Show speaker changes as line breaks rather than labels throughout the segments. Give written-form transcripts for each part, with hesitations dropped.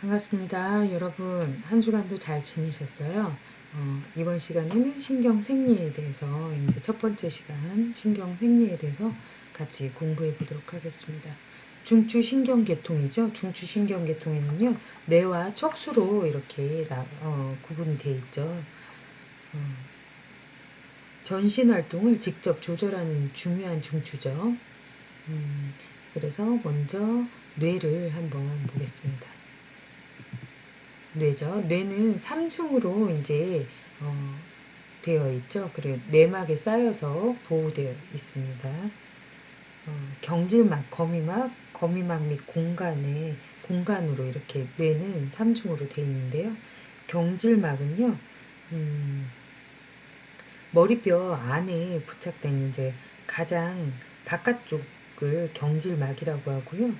반갑습니다. 여러분, 한 주간도 잘 지내셨어요? 이번 시간에는 신경생리에 대해서, 이제 첫 번째 시간, 신경생리에 대해서 같이 공부해 보도록 하겠습니다. 중추신경계통이죠. 중추신경계통에는요, 뇌와 척수로 이렇게 구분이 되어 있죠. 전신활동을 직접 조절하는 중요한 중추죠. 그래서 먼저 뇌를 한번 보겠습니다. 뇌죠. 뇌는 3층으로 이제 되어 있죠. 그리고 내막에 쌓여서 보호되어 있습니다. 경질막, 거미막 및 공간으로 이렇게 뇌는 3층으로 되어 있는데요. 경질막은요, 머리뼈 안에 부착된 이제 가장 바깥쪽을 경질막이라고 하고요.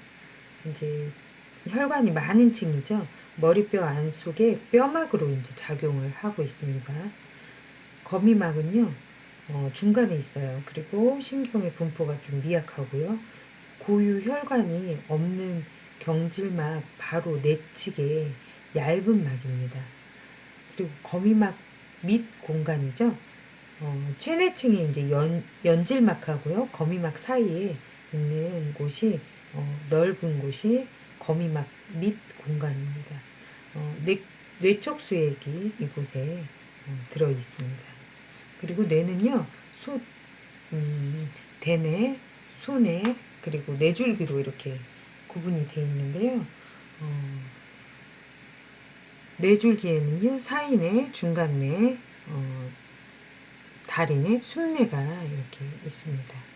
이제 혈관이 많은 층이죠. 머리뼈 안쪽에 뼈막으로 이제 작용을 하고 있습니다. 거미막은요, 중간에 있어요. 그리고 신경의 분포가 좀 미약하고요. 고유 혈관이 없는 경질막 바로 내측에 얇은 막입니다. 그리고 거미막 밑 공간이죠. 최내층에 이제 연질막하고요, 거미막 사이에 있는 곳이 넓은 곳이 거미막 밑 공간입니다. 뇌척수액이 이곳에 들어 있습니다. 그리고 뇌는요, 대뇌, 소뇌, 그리고 뇌줄기로 이렇게 구분이 되어 있는데요. 뇌줄기에는요, 사이뇌, 중간뇌, 다리뇌, 숨뇌가 이렇게 있습니다.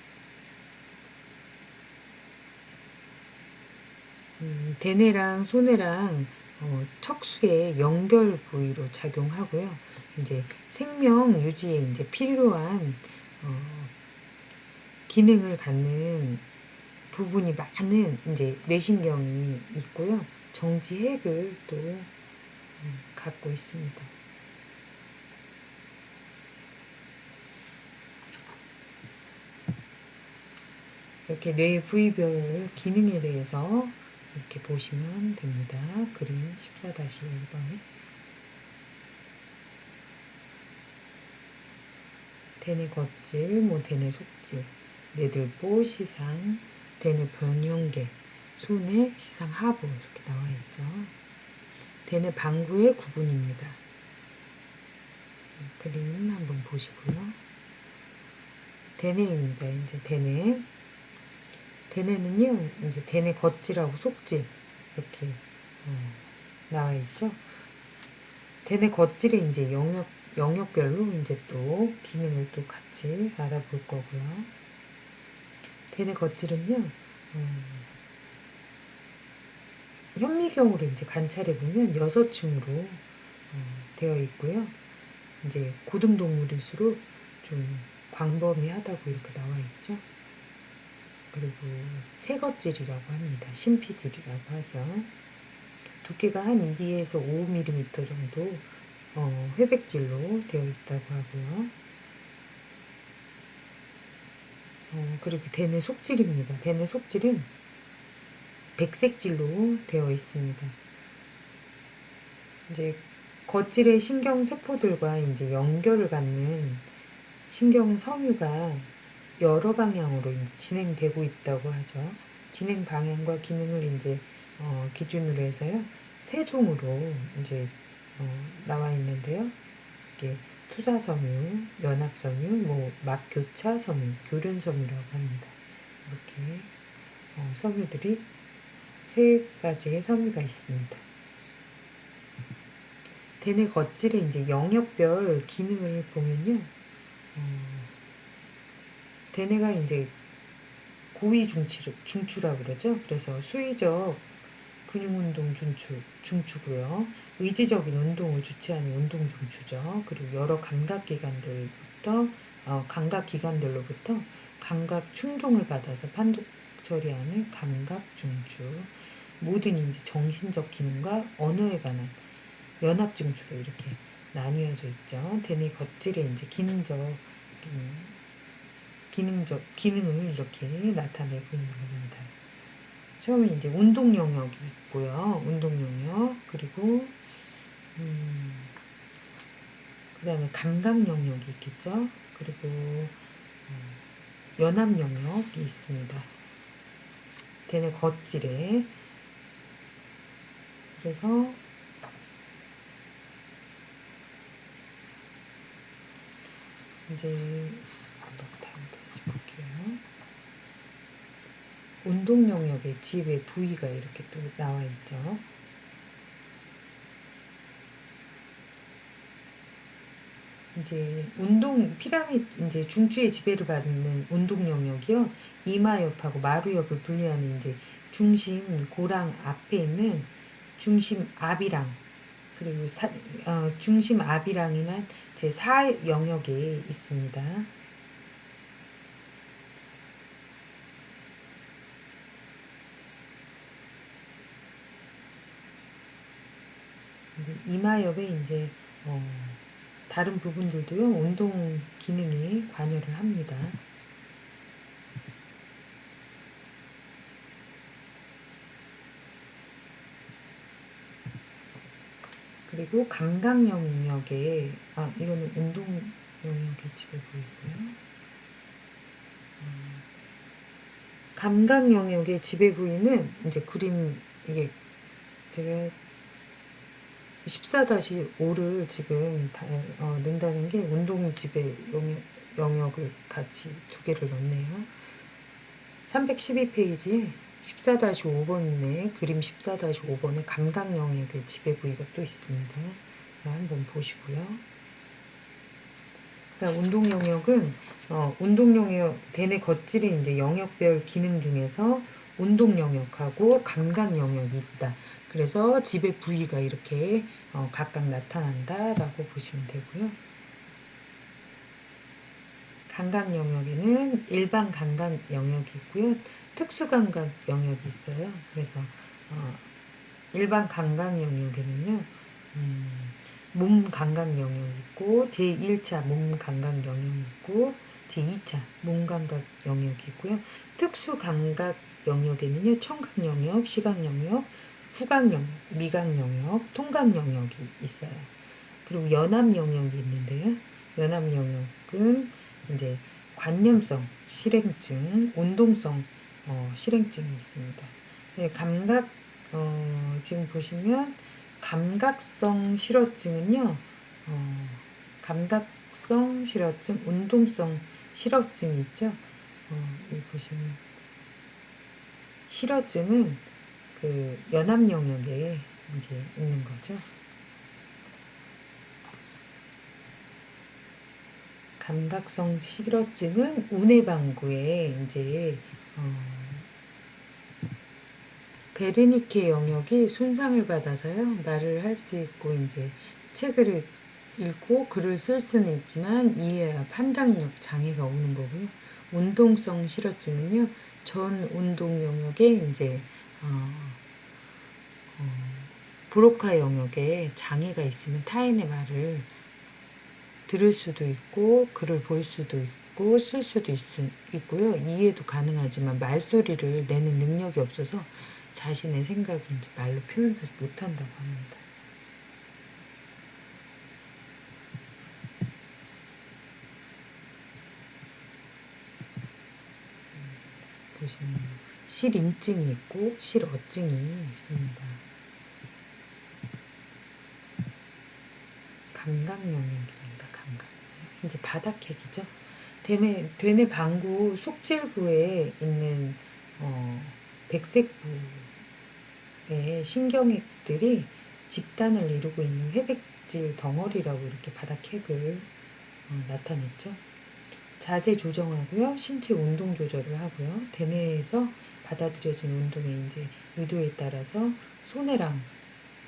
대뇌랑 소뇌랑 척수의 연결 부위로 작용하고요. 이제 생명 유지에 이제 필요한 기능을 갖는 부분이 많은 이제 뇌신경이 있고요. 정지핵을 또 갖고 있습니다. 이렇게 뇌 부위별 기능에 대해서 이렇게 보시면 됩니다. 그림 14-1번에 대뇌 겉질, 대뇌 속질, 뇌들보, 시상, 대뇌 변형계, 소뇌, 시상 하부 이렇게 나와 있죠. 대뇌 방구의 구분입니다. 그림 한번 보시고요. 대뇌입니다. 이제 대뇌는요, 이제 대뇌 겉질하고 속질 이렇게 나와 있죠. 대뇌 겉질에 이제 영역별로 이제 또 기능을 또 같이 알아볼 거고요. 대뇌 겉질은요, 현미경으로 이제 관찰해 보면 6층으로 되어 있고요. 이제 고등동물일수록 좀 광범위하다고 이렇게 나와 있죠. 그리고 새겉질이라고 합니다. 심피질이라고 하죠. 두께가 한 2에서 5mm 정도 회백질로 되어 있다고 하고요. 그리고 대뇌 속질입니다. 대뇌 속질은 백색질로 되어 있습니다. 이제 겉질의 신경세포들과 이제 연결을 갖는 신경섬유가 여러 방향으로 이제 진행되고 있다고 하죠. 진행 방향과 기능을 이제 기준으로 해서요, 세 종으로 이제 나와 있는데요. 이게 투자섬유, 연합섬유, 막교차섬유, 교련섬유라고 합니다. 이렇게 섬유들이 세 가지의 섬유가 있습니다. 대뇌 겉질의 이제 영역별 기능을 보면요, 대뇌가 이제 고위 중추라고 그러죠. 그래서 수의적 근육운동 중추고요. 의지적인 운동을 주체하는 운동 중추죠. 그리고 여러 감각기관들로부터 감각 충동을 받아서 판독 처리하는 감각 중추. 모든 이제 정신적 기능과 언어에 관한 연합 중추로 이렇게 나뉘어져 있죠. 대뇌 겉질의 이제 기능을 이렇게 나타내고 있는 겁니다. 처음에 이제 운동 영역이 있고요. 운동 영역. 그리고 그 다음에 감각 영역이 있겠죠. 그리고 연합 영역이 있습니다. 대뇌 겉질에. 그래서 이제 한번 다음 페이지 볼게요. 운동 영역의 지배 부위가 이렇게 또 나와 있죠. 이제 운동 피라미드 이제 중추의 지배를 받는 운동 영역이요. 이마 옆하고 마루 옆을 분리하는 이제 중심 고랑 앞에 있는 중심 앞이랑 그리고 중심 앞이랑이란 제 4 영역에 있습니다. 이마 옆에 이제 다른 부분들도요. 운동 기능에 관여를 합니다. 그리고 감각 영역에 이거는 운동 영역의 지배 부위고요. 감각 영역의 지배 부위는 이제 그림 이게 제가 14-5를 지금 낸다는 게 운동 지배 영역을 같이 두 개를 넣네요. 312페이지에 14-5번에 그림 14-5번에 감각 영역의 지배 부위가 또 있습니다. 한번 보시고요. 그러니까 운동 영역은 운동 영역 대뇌 겉질이 이제 영역별 기능 중에서 운동 영역하고 감각 영역이 있다. 그래서 지배 부위가 이렇게 각각 나타난다라고 보시면 되고요. 감각 영역에는 일반 감각 영역이 있고요. 특수 감각 영역이 있어요. 그래서 일반 감각 영역에는요. 몸 감각 영역이 있고 제1차 몸 감각 영역이 있고 제2차 몸 감각 영역이 있고요. 특수 감각 영역에는요. 청각 영역, 시각 영역, 후각 영역, 미각 영역, 통각 영역이 있어요. 그리고 연합 영역이 있는데요. 연합 영역은 이제 관념성 실행증, 운동성 실행증이 있습니다. 네, 감각 지금 보시면 감각성 실어증은요. 감각성 실어증, 운동성 실어증이 있죠. 여기 보시면 실어증은 그 연합 영역에 이제 있는 거죠. 감각성 실어증은 우뇌방구에 이제 베르니케 영역이 손상을 받아서요. 말을 할 수 있고 이제 책을 읽고 글을 쓸 수는 있지만 이해와 판단력 장애가 오는 거고요. 운동성 실어증은요. 전 운동 영역에 이제 브로카 영역에 장애가 있으면 타인의 말을 들을 수도 있고 글을 볼 수도 있고 쓸 수도 있고요. 이해도 가능하지만 말소리를 내는 능력이 없어서 자신의 생각을 이제 말로 표현을 못한다고 합니다. 보시면 실인증이 있고 실어증이 있습니다. 감각 영역입니다. 감각. 이제 바닥핵이죠. 대뇌 방구 속질부에 있는 백색부의 신경액들이 집단을 이루고 있는 회백질 덩어리라고 이렇게 바닥핵을 나타냈죠. 자세 조정하고요. 신체 운동 조절을 하고요. 대뇌에서 받아들여진 운동의 이제 의도에 따라서 손해랑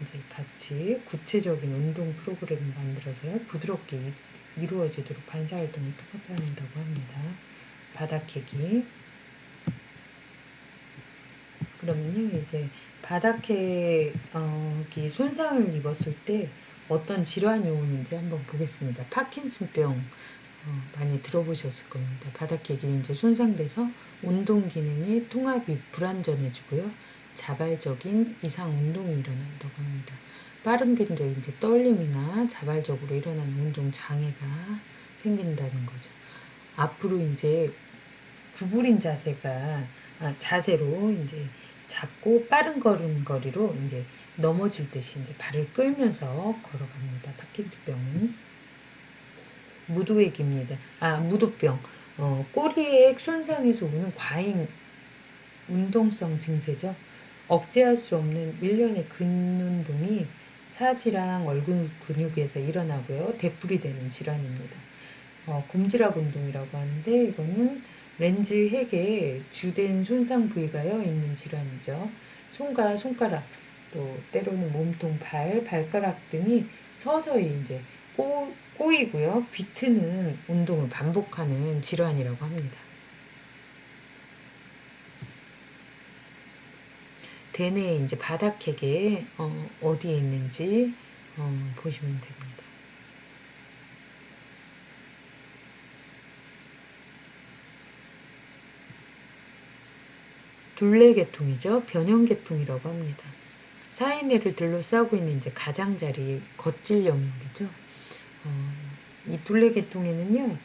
이제 같이 구체적인 운동 프로그램을 만들어서요. 부드럽게 이루어지도록 반사활동을 통합한다고 합니다. 바닥핵이. 그러면요, 이제 바닥핵이 손상을 입었을 때 어떤 질환이 오는지 한번 보겠습니다. 파킨슨병 많이 들어보셨을 겁니다. 바닥객이 이제 손상돼서 운동 기능의 통합이 불완전해지고요. 자발적인 이상 운동이 일어난다고 합니다. 빠른 빈도에 이제 떨림이나 자발적으로 일어나는 운동 장애가 생긴다는 거죠. 앞으로 이제 구부린 자세로 이제 작고 빠른 걸음걸이로 이제 넘어질 듯이 이제 발을 끌면서 걸어갑니다. 파킨슨병은 무도액입니다. 무도병. 꼬리액 손상에서 오는 과잉 운동성 증세죠. 억제할 수 없는 일련의 근운동이 사지랑 얼굴 근육에서 일어나고요. 되풀이되는 질환입니다. 곰지락 운동이라고 하는데 이거는 렌즈 핵에 주된 손상 부위가요 있는 질환이죠. 손과 손가락 또 때로는 몸통, 발가락 등이 서서히 이제 꼬이고요. 비트는 운동을 반복하는 질환이라고 합니다. 대뇌 이제 바닥핵에 어디에 있는지 보시면 됩니다. 둘레계통이죠. 변형계통이라고 합니다. 사이뇌를 둘러싸고 있는 이제 가장자리 겉질 영역이죠. 이 둘레계통에는요,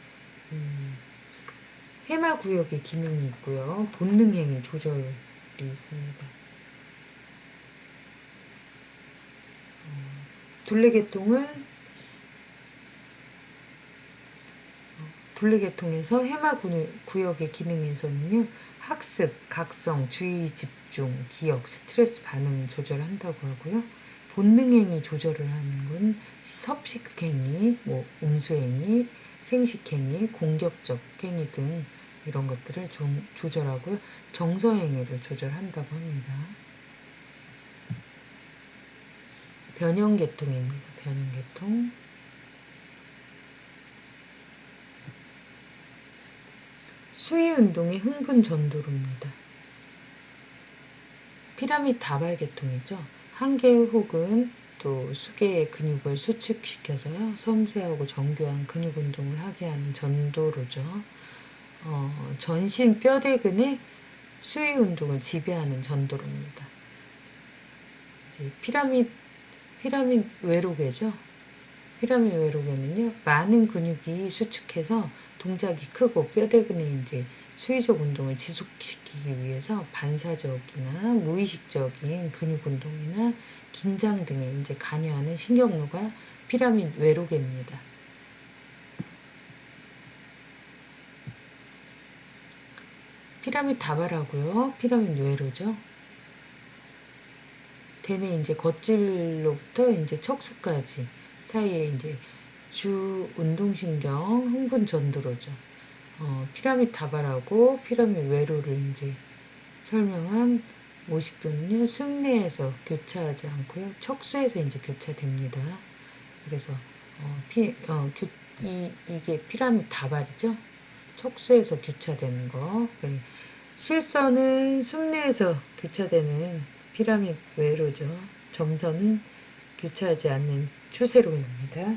해마구역의 기능이 있고요. 본능행위 조절이 있습니다. 둘레계통에서 해마구역의 기능에서는요, 학습, 각성, 주의 집중, 기억, 스트레스 반응을 조절한다고 하고요. 본능행위 조절을 하는 건 섭식행위, 음수행위, 생식행위, 공격적 행위 등 이런 것들을 조절하고요. 정서행위를 조절한다고 합니다. 변형계통입니다. 변형계통. 수위운동의 흥분전도로입니다. 피라미드 다발계통이죠. 한 개의 혹은 또 수개의 근육을 수축시켜서요. 섬세하고 정교한 근육운동을 하게 하는 전도로죠. 전신 뼈대근의 수위운동을 지배하는 전도로입니다. 피라미드 외로개죠. 피라미드 외로개는요, 많은 근육이 수축해서 동작이 크고 뼈대근의 이제 수위적 운동을 지속시키기 위해서 반사적이나 무의식적인 근육 운동이나 긴장 등에 이제 관여하는 신경루가 피라미드 외로개입니다. 피라미드 다발하고요, 피라미드 외로죠. 대뇌 이제 겉질로부터 이제 척수까지 사이에 이제 주 운동신경 흥분 전도로죠. 피라미드 다발하고 피라미드 외로를 이제 설명한 모식도는요, 승내에서 교차하지 않고요, 척수에서 이제 교차됩니다. 그래서 이게 피라미드 다발이죠. 척수에서 교차되는 거. 실선은 승내에서 교차되는 피라미드 외로죠. 점선은 교차하지 않는 추세로입니다.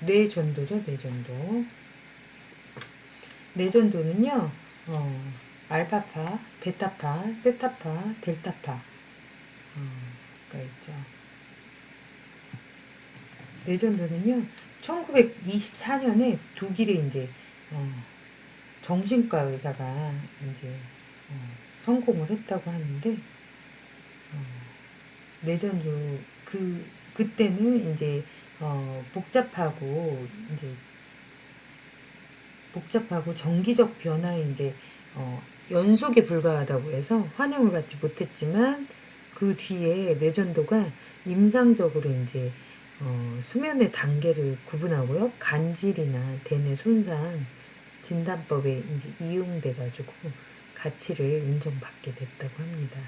뇌전도죠. 뇌전도는요, 알파파, 베타파, 세타파, 델타파 가 있죠. 뇌전도는요, 1924년에 독일의 이제 정신과 의사가 이제 성공을 했다고 하는데, 뇌전도 그때는 이제 복잡하고 정기적 변화에 이제 연속에 불과하다고 해서 환영을 받지 못했지만, 그 뒤에 뇌전도가 임상적으로 이제 수면의 단계를 구분하고요, 간질이나 대뇌 손상 진단법에 이제 이용돼 가지고 가치를 인정받게 됐다고 합니다.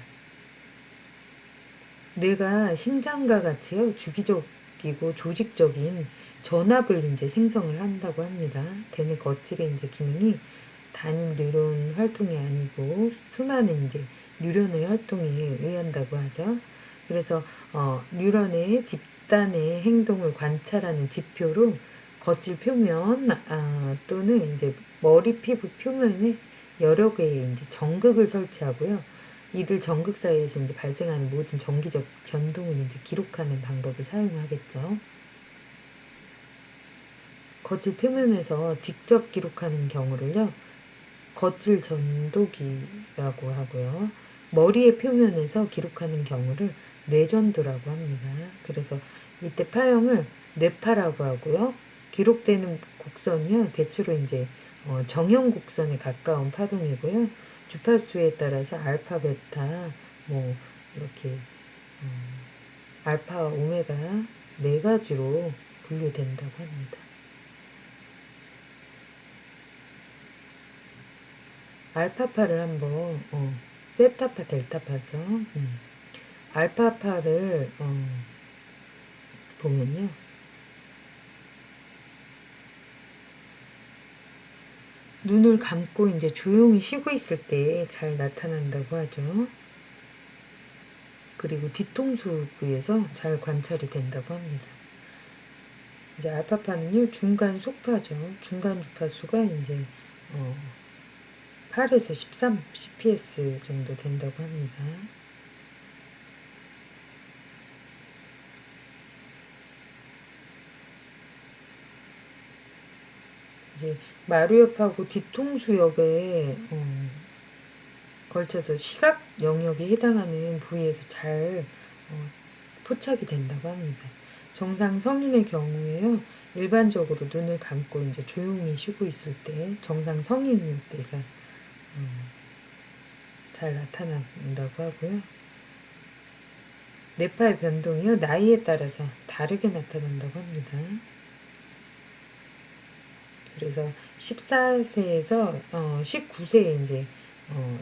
뇌가 심장과 같이요, 주기적이고 조직적인 전압을 이제 생성을 한다고 합니다. 대뇌 겉질의 이제 기능이 단일 뉴런 활동이 아니고 수많은 이제 뉴런의 활동에 의한다고 하죠. 그래서 뉴런의 집단의 행동을 관찰하는 지표로 겉질 표면 또는 이제 머리 피부 표면에 여러 개의 이제 정극을 설치하고요. 이들 정극 사이에서 이제 발생하는 모든 정기적 변동을 이제 기록하는 방법을 사용하겠죠. 겉질 표면에서 직접 기록하는 경우를요, 겉질 전도기라고 하고요. 머리의 표면에서 기록하는 경우를 뇌전도라고 합니다. 그래서 이때 파형을 뇌파라고 하고요. 기록되는 곡선이요, 대체로 이제 정형 곡선에 가까운 파동이고요. 주파수에 따라서 알파, 베타, 뭐 이렇게 알파, 오메가 네 가지로 분류된다고 합니다. 알파파를 한번 세타파, 델타파죠. 알파파를 보면요. 눈을 감고 이제 조용히 쉬고 있을 때 잘 나타난다고 하죠. 그리고 뒤통수 부위에서 잘 관찰이 된다고 합니다. 이제 알파파는요, 중간 속파죠. 중간 주파수가 이제 8에서 13 CPS 정도 된다고 합니다. 이제 마루옆하고 뒤통수옆에 걸쳐서 시각 영역에 해당하는 부위에서 잘 포착이 된다고 합니다. 정상 성인의 경우에요, 일반적으로 눈을 감고 이제 조용히 쉬고 있을 때 정상 성인일 때가 잘 나타난다고 하고요. 뇌파의 변동이요, 나이에 따라서 다르게 나타난다고 합니다. 그래서 14세에서 19세에 이제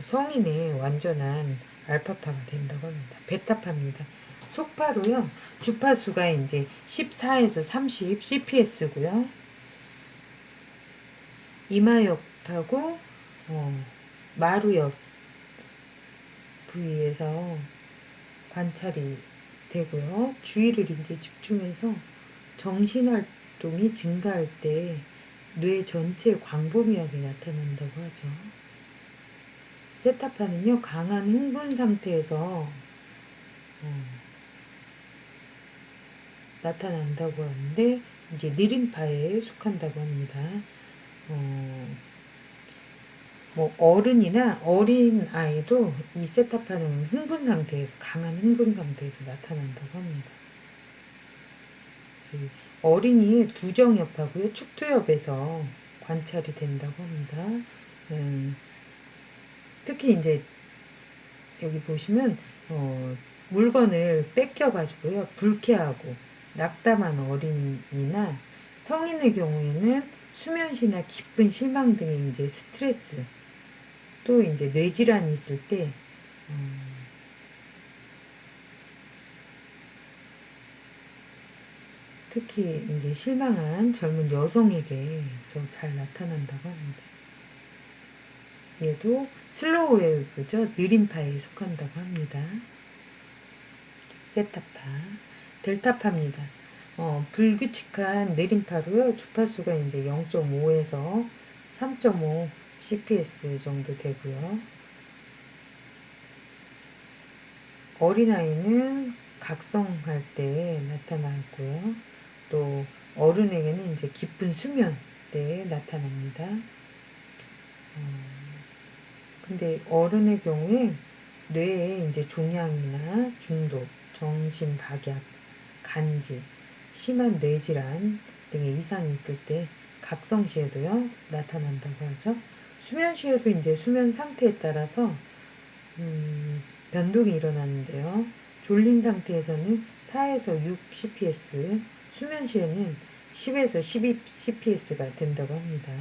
성인의 완전한 알파파가 된다고 합니다. 베타파입니다. 속파로요, 주파수가 이제 14에서 30 CPS고요. 이마옆하고 마루옆 부위에서 관찰이 되고요. 주의를 이제 집중해서 정신활동이 증가할 때 뇌 전체의 광범위하게 나타난다고 하죠. 세타파는요, 강한 흥분 상태에서 나타난다고 하는데 이제 느림파에 속한다고 합니다. 뭐 어른이나 어린 아이도 이 세타파는 흥분 상태에서, 강한 흥분 상태에서 나타난다고 합니다. 어린이의 두정엽하고요, 축두엽에서 관찰이 된다고 합니다. 특히 이제 여기 보시면 물건을 뺏겨가지고요, 불쾌하고 낙담한 어린이나 성인의 경우에는 수면시나 깊은 실망 등의 이제 스트레스, 또 이제 뇌질환이 있을 때 특히 이제 실망한 젊은 여성에게서 잘 나타난다고 합니다. 얘도 슬로우 웨이브죠. 느림파에 속한다고 합니다. 세타파, 델타파입니다. 불규칙한 느림파로요, 주파수가 이제 0.5에서 3.5 CPS 정도 되고요. 어린아이는 각성할 때 나타나고요. 또 어른에게는 이제 깊은 수면 때 나타납니다. 근데 어른의 경우에 뇌에 이제 종양이나 중독, 정신 박약, 간질, 심한 뇌질환 등의 이상이 있을 때 각성 시에도요, 나타난다고 하죠. 수면 시에도 이제 수면 상태에 따라서 변동이 일어나는데요. 졸린 상태에서는 4에서 6 CPS, 수면 시에는 10에서 12 CPS가 된다고 합니다.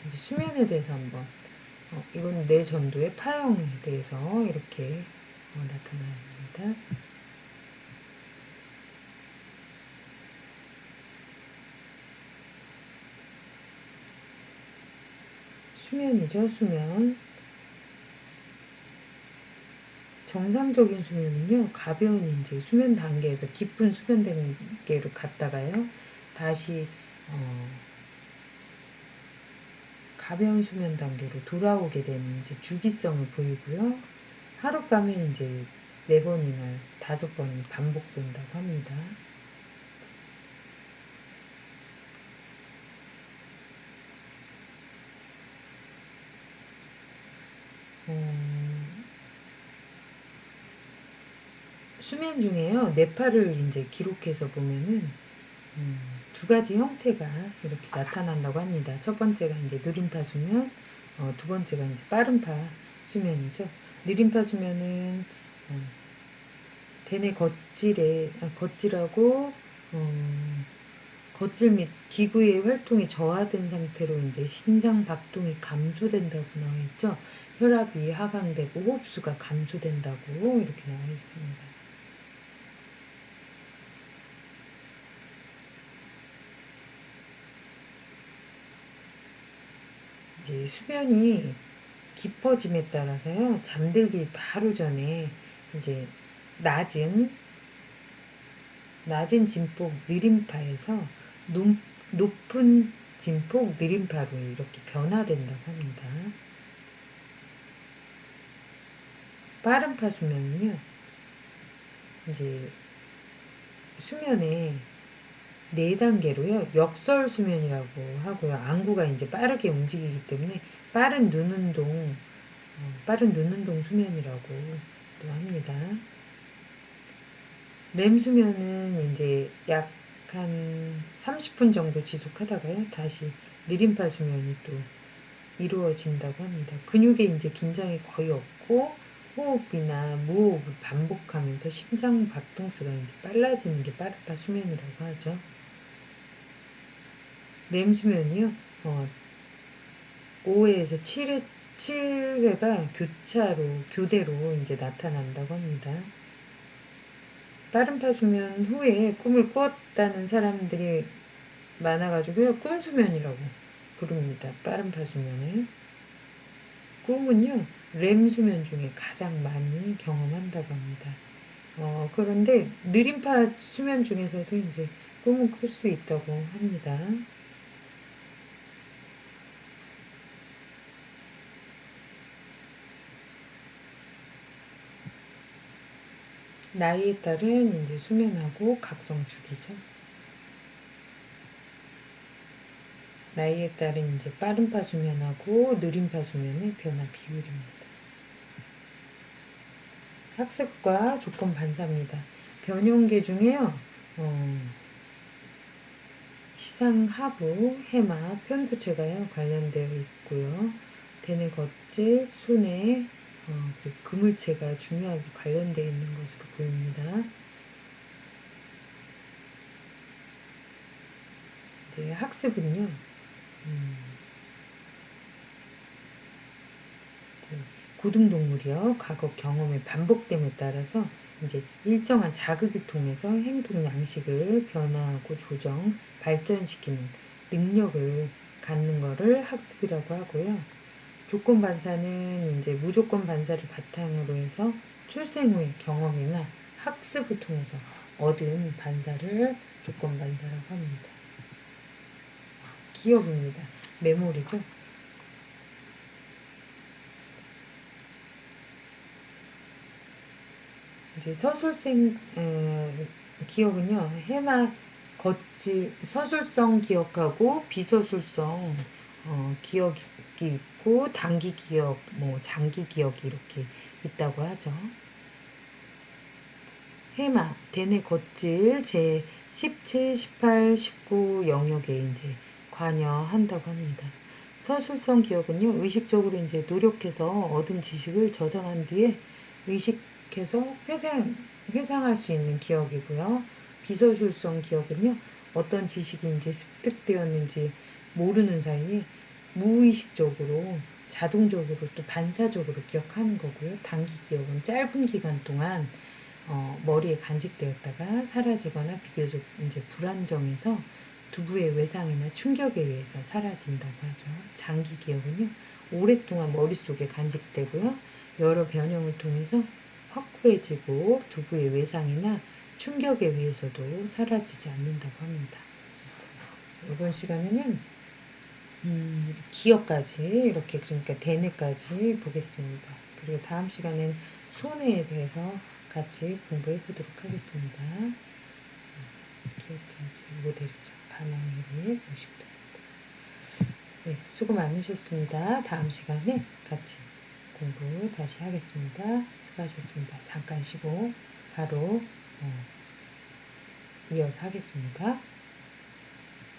이제 수면에 대해서 한번 이건 뇌전도의 파형에 대해서 이렇게 나타납니다. 수면이죠, 수면. 정상적인 수면은요, 가벼운 이제 수면 단계에서 깊은 수면 단계로 갔다가요, 다시, 가벼운 수면 단계로 돌아오게 되는 이제 주기성을 보이고요. 하룻밤에 이제 4번이나 5번 반복된다고 합니다. 수면 중에요, 뇌파를 이제 기록해서 보면은, 2가지 형태가 이렇게 나타난다고 합니다. 첫 번째가 이제 느림파 수면, 2번째가 이제 빠른파 수면이죠. 느림파 수면은, 대뇌 겉질하고, 겉질 및 기구의 활동이 저하된 상태로 이제 심장 박동이 감소된다고 나와 있죠. 혈압이 하강되고 호흡수가 감소된다고 이렇게 나와 있습니다. 이제 수면이 깊어짐에 따라서요, 잠들기 바로 전에 이제 낮은 진폭 느림파에서 높은 진폭 느림파로 이렇게 변화된다고 합니다. 빠른파 수면은요, 이제 수면에 4단계로요, 역설 수면이라고 하고요. 안구가 이제 빠르게 움직이기 때문에 빠른 눈 운동 수면이라고 또 합니다. 렘 수면은 이제 약 한 30분 정도 지속하다가요, 다시 느림파 수면이 또 이루어진다고 합니다. 근육에 이제 긴장이 거의 없고 호흡이나 무호흡을 반복하면서 심장 박동수가 이제 빨라지는 게 빠르파 수면이라고 하죠. 렘 수면이요, 5회에서 7회가 교대로 이제 나타난다고 합니다. 빠른파 수면 후에 꿈을 꾸었다는 사람들이 많아가지고요, 꿈수면이라고 부릅니다. 빠른파 수면을. 꿈은요, 렘 수면 중에 가장 많이 경험한다고 합니다. 그런데 느림파 수면 중에서도 이제 꿈을 꿀 수 있다고 합니다. 나이에 따른 이제 수면하고 각성 주기죠. 나이에 따른 이제 빠른파 수면하고 느림파 수면의 변화 비율입니다. 학습과 조건 반사입니다. 변형계 중에요, 시상 하부, 해마, 편두체가요 관련되어 있고요. 대뇌 겉질, 손해, 그리고 그물체가 중요하게 관련되어 있는 것으로 보입니다. 이제 학습은요, 고등동물이요, 과거 경험의 반복됨에 따라서 이제 일정한 자극을 통해서 행동 양식을 변화하고 조정, 발전시키는 능력을 갖는 것을 학습이라고 하고요. 조건 반사는 이제 무조건 반사를 바탕으로 해서 출생 후의 경험이나 학습을 통해서 얻은 반사를 조건 반사라고 합니다. 기억입니다. 메모리죠. 이제 기억은요, 해마 겉지 서술성 기억하고 비서술성 기억이 있고 단기 기억, 뭐 장기 기억이 이렇게 있다고 하죠. 해마, 대뇌 겉질 제 17, 18, 19 영역에 이제 관여한다고 합니다. 서술성 기억은요, 의식적으로 이제 노력해서 얻은 지식을 저장한 뒤에 의식해서 회상할 수 있는 기억이고요. 비서술성 기억은요, 어떤 지식이 이제 습득되었는지 모르는 사이에 무의식적으로 자동적으로 또 반사적으로 기억하는 거고요. 단기 기억은 짧은 기간 동안 머리에 간직되었다가 사라지거나 비교적 이제 불안정해서 두부의 외상이나 충격에 의해서 사라진다고 하죠. 장기 기억은요, 오랫동안 머릿속에 간직되고요, 여러 변형을 통해서 확고해지고 두부의 외상이나 충격에 의해서도 사라지지 않는다고 합니다. 이번 시간에는 기억까지 이렇게, 그러니까 대뇌까지 보겠습니다. 그리고 다음 시간엔 손해에 대해서 같이 공부해 보도록 하겠습니다. 기억장치 모델이죠. 반향회로 50도. 네, 수고 많으셨습니다. 다음 시간에 같이 공부 다시 하겠습니다. 수고하셨습니다. 잠깐 쉬고 바로 이어서 하겠습니다.